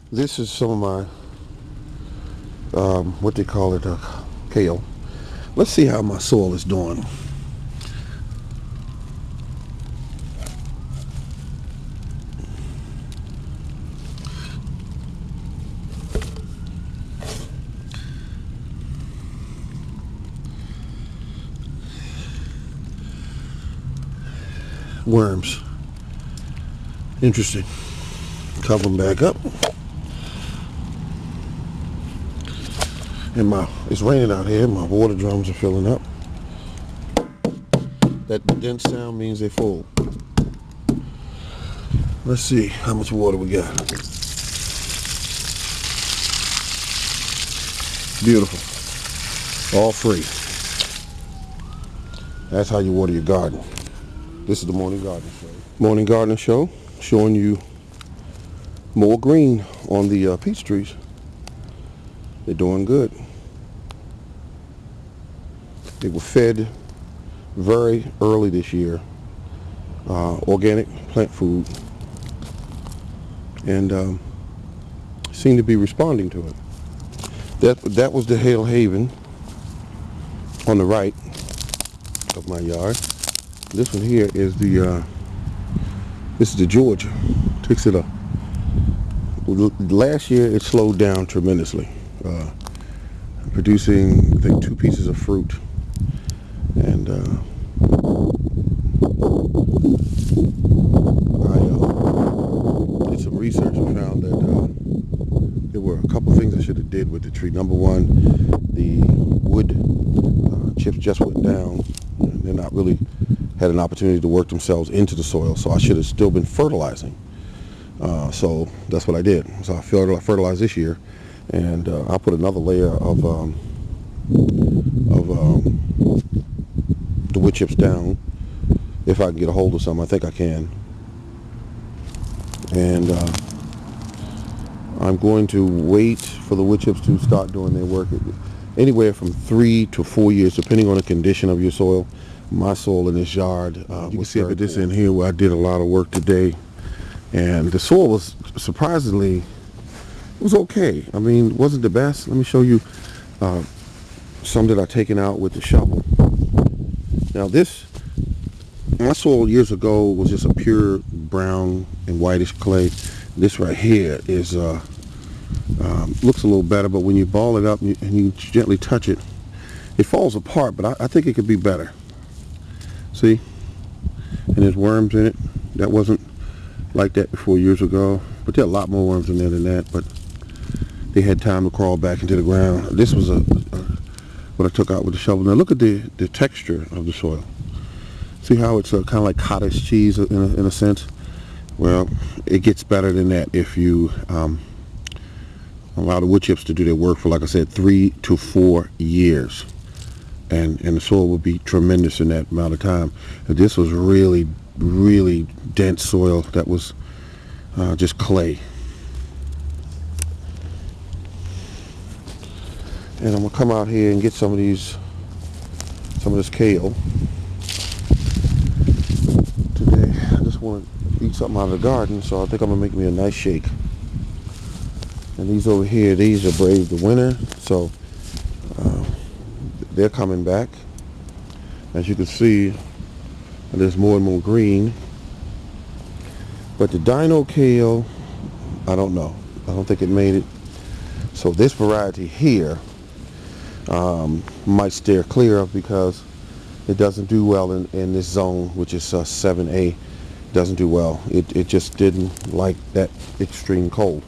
This is some of my, what they call it, kale. Let's see how my soil is doing. Worms. Interesting. Cover them back up. And it's raining out here. My water drums are filling up. That dense sound means they're full. Let's see how much water we got. Beautiful. All free. That's how you water your garden. This is the Morning Gardening Show. Morning Gardening Show, showing you more green on the peach trees. They're doing good. They were fed very early this year, organic plant food, and seem to be responding to it. That was the Hale Haven on the right of my yard. This one here is this is the Georgia. Takes it up. Last year it slowed down tremendously, producing I think 2 pieces of fruit, and I did some research and found that there were a couple things I should have did with the tree. Number one, the wood chips just went down, and they're not really had an opportunity to work themselves into the soil, so I should have still been fertilizing. So that's what I did. So I fertilized this year, and I put another layer of the wood chips down if I can get a hold of some. I think I can, and I'm going to wait for the wood chips to start doing their work. Anywhere from 3 to 4 years, depending on the condition of your soil. My soil in this yard, you can see up at this end here where I did a lot of work today, and the soil was surprisingly, it was okay. I mean, it wasn't the best. Let me show you some that I've taken out with the shovel. Now my soil years ago was just a pure brown and whitish clay. This right here is looks a little better, but when you ball it up and you gently touch it, it falls apart, but I think it could be better. See? And there's worms in it. That wasn't like that before years ago, but there are a lot more worms in there than that, but they had time to crawl back into the ground. This was what I took out with the shovel. Now look at the texture of the soil. See how it's kind of like cottage cheese in a sense? Well, it gets better than that if you allow the wood chips to do their work for, like I said, 3 to 4 years. And the soil will be tremendous in that amount of time. And this was really, really dense soil that was just clay. And I'm gonna come out here and get some of this kale today. I just want to eat something out of the garden, so I think I'm gonna make me a nice shake. And these over here, these are brave the winter, so they're coming back. As you can see, there's more and more green. But the dino kale, I don't know. I don't think it made it. So this variety here might steer clear of, because it doesn't do well in this zone, which is 7A. Doesn't do well. It just didn't like that extreme cold.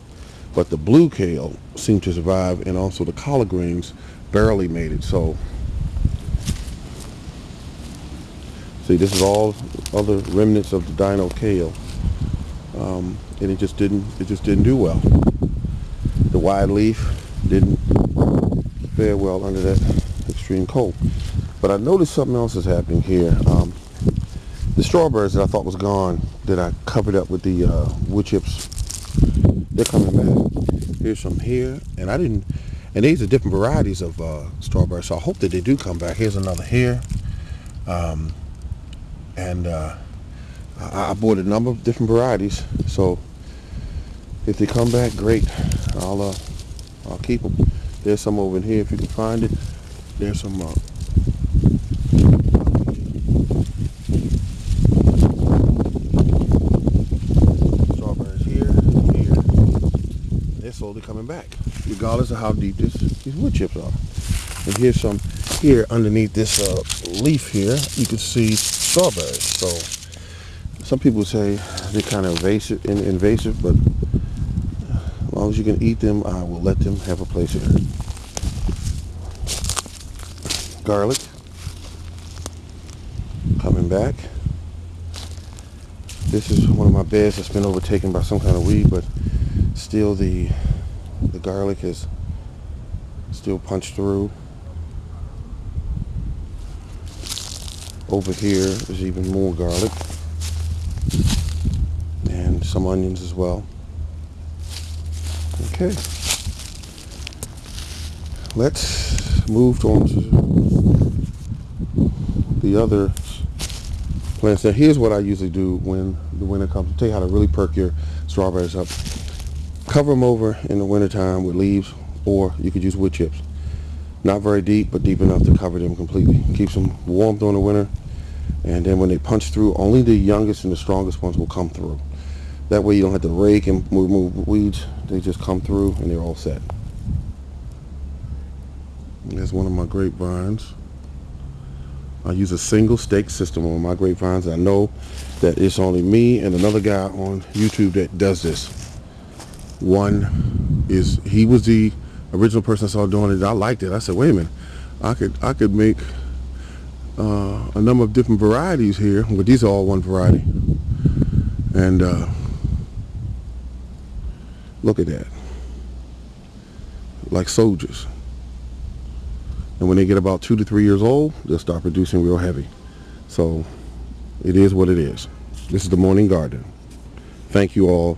But the blue kale seemed to survive, and also the collard greens barely made it. So see, this is all other remnants of the dino kale, and it just didn't do well. The wide leaf didn't fare well under that extreme cold. But I noticed something else is happening here. The strawberries that I thought was gone, that I covered up with the wood chips, they're coming back. Here's some here, and these are different varieties of strawberries, so I hope that they do come back. Here's another here. I bought a number of different varieties, so If they come back, great. I'll keep them. There's some over in here if you can find it. There's some strawberries here. They're slowly coming back, regardless of how deep these wood chips are. And here's some here underneath this leaf here. You can see strawberries. So some people say they're kind of invasive, but as long as you can eat them, I will let them have a place here. Garlic coming back. This is one of my beds that's been overtaken by some kind of weed, but still the garlic is still punched through. Over here is even more garlic and some onions as well. Okay, let's move on to the other plants. Now here's what I usually do when the winter comes. I'll tell you how to really perk your strawberries up. Cover them over in the wintertime with leaves, or you could use wood chips. Not very deep, but deep enough to cover them completely. Keeps them warm during the winter, and then when they punch through, only the youngest and the strongest ones will come through. That way you don't have to rake and remove weeds. They just come through and they're all set. There's one of my grapevines. I use a single stake system on my grapevines. I know that it's only me and another guy on YouTube that does this. He was the original person I saw doing it. I liked it. I said, wait a minute, I could make a number of different varieties here, but these are all one variety. And look at that, like soldiers. And when they get about 2 to 3 years old, they'll start producing real heavy. So it is what it is. This is the Morning Garden. Thank you all,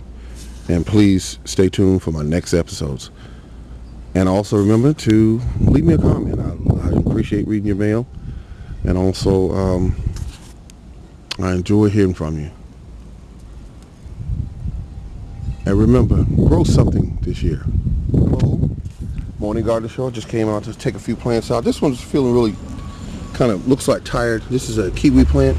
and please stay tuned for my next episodes. And also remember to leave me a comment. I appreciate reading your mail, and also I enjoy hearing from you. And remember, grow something this year. Hello, Morning Garden Show. Just came out to take a few plants out. This one's feeling really kind of looks like tired. This is a kiwi plant,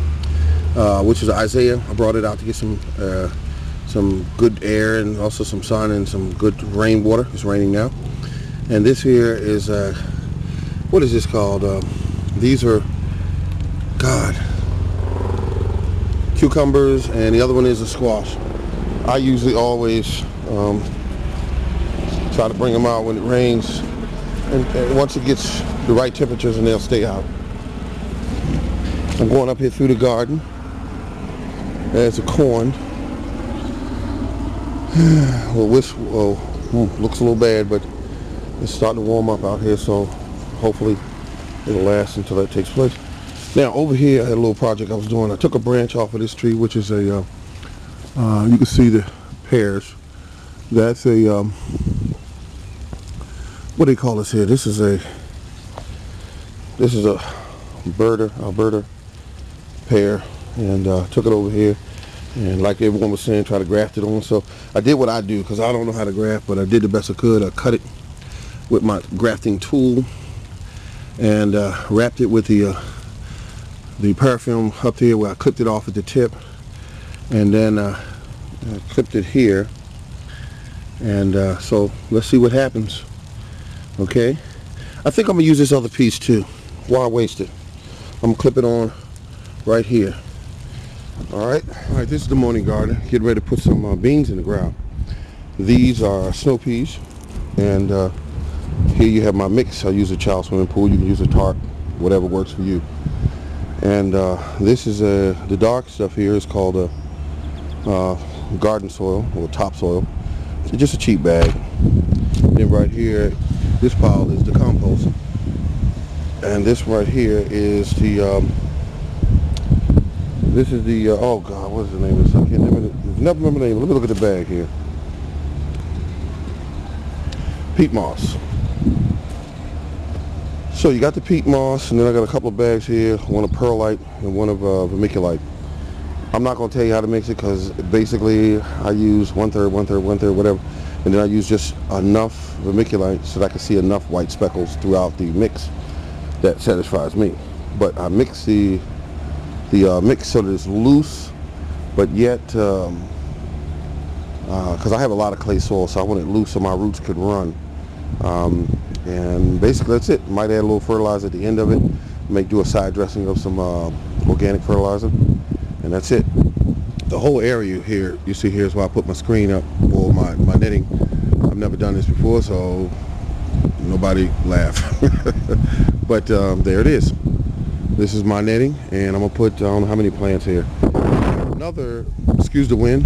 which is Isaiah. I brought it out to get some good air and also some sun and some good rainwater. It's raining now. And this here is what is this called? These are cucumbers, and the other one is a squash. I usually always try to bring them out when it rains, and once it gets the right temperatures, and they'll stay out. I'm going up here through the garden. There's a corn. Looks a little bad, but it's starting to warm up out here, so hopefully it'll last until that takes place. Now over here I had a little project I was doing. I took a branch off of this tree, which is a you can see the pears. That's a what do they call this here? This is a Alberta pear, and took it over here, and like everyone was saying, try to graft it on. So I did what I do, because I don't know how to graft, but I did the best I could. I cut it with my grafting tool and wrapped it with the parafilm up here, where I clipped it off at the tip, and then I clipped it here. And so let's see what happens. Okay, I think I'm gonna use this other piece too. Why waste it? I'm gonna clip it on right here. All right, this is the Morning Garden. Getting ready to put some beans in the ground. These are snow peas, and here you have my mix. I use a child swimming pool. You can use a tarp, whatever works for you. And this is the dark stuff here is called garden soil, or topsoil. It's just a cheap bag. Then right here, this pile is the compost, and this right here is the oh God, what is the name of this? I can't never remember the name. Let me look at the bag here. Peat moss. So you got the peat moss, and then I got a couple of bags here, one of perlite and one of vermiculite. I'm not going to tell you how to mix it because basically I use 1/3, 1/3, 1/3, whatever, and then I use just enough vermiculite so that I can see enough white speckles throughout the mix that satisfies me. But I mix the mix so that it's loose, but yet because I have a lot of clay soil, so I want it loose so my roots could run. And basically that's it. Might add a little fertilizer at the end of it. Make do a side dressing of some organic fertilizer, and that's it. The whole area here you see here is where I put my screen up, or my netting. I've never done this before, so nobody laugh. But there it is. This is my netting, and I'm gonna put I don't know how many plants here. Another, excuse the wind.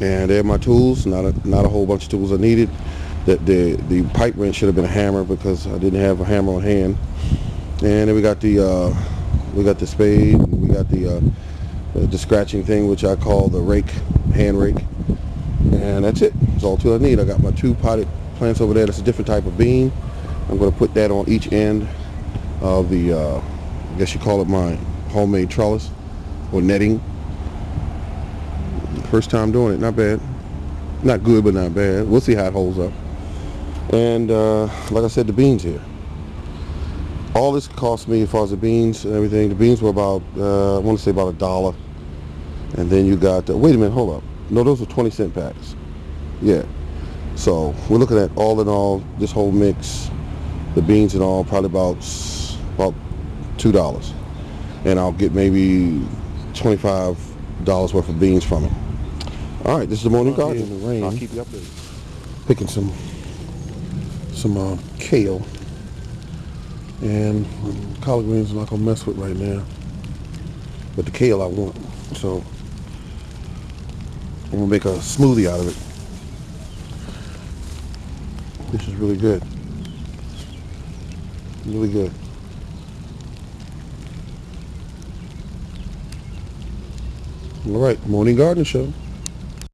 And there are my tools. Not a whole bunch of tools I needed. The pipe wrench should have been a hammer because I didn't have a hammer on hand. And then we got the spade. We got the scratching thing, which I call the rake, hand rake. And that's it. That's all tool I need. I got my 2 potted plants over there. That's a different type of bean. I'm going to put that on each end of the I guess you call it my homemade trellis or netting. First time doing it. Not bad. Not good, but not bad. We'll see how it holds up. And like I said, the beans here. All this cost me as far as the beans and everything. The beans were about I want to say about $1. And then you got wait a minute, hold up. No, those were 20-cent packs. Yeah. So we're looking at all in all this whole mix, the beans and all, probably about $2. And I'll get maybe $25 worth of beans from it. All right, this is the morning garden in the rain. I'll keep you updated. Picking some kale, and collard greens I'm not gonna mess with right now, but the kale I want. So I'm gonna make a smoothie out of it. This is really good, really good. All right, morning garden show.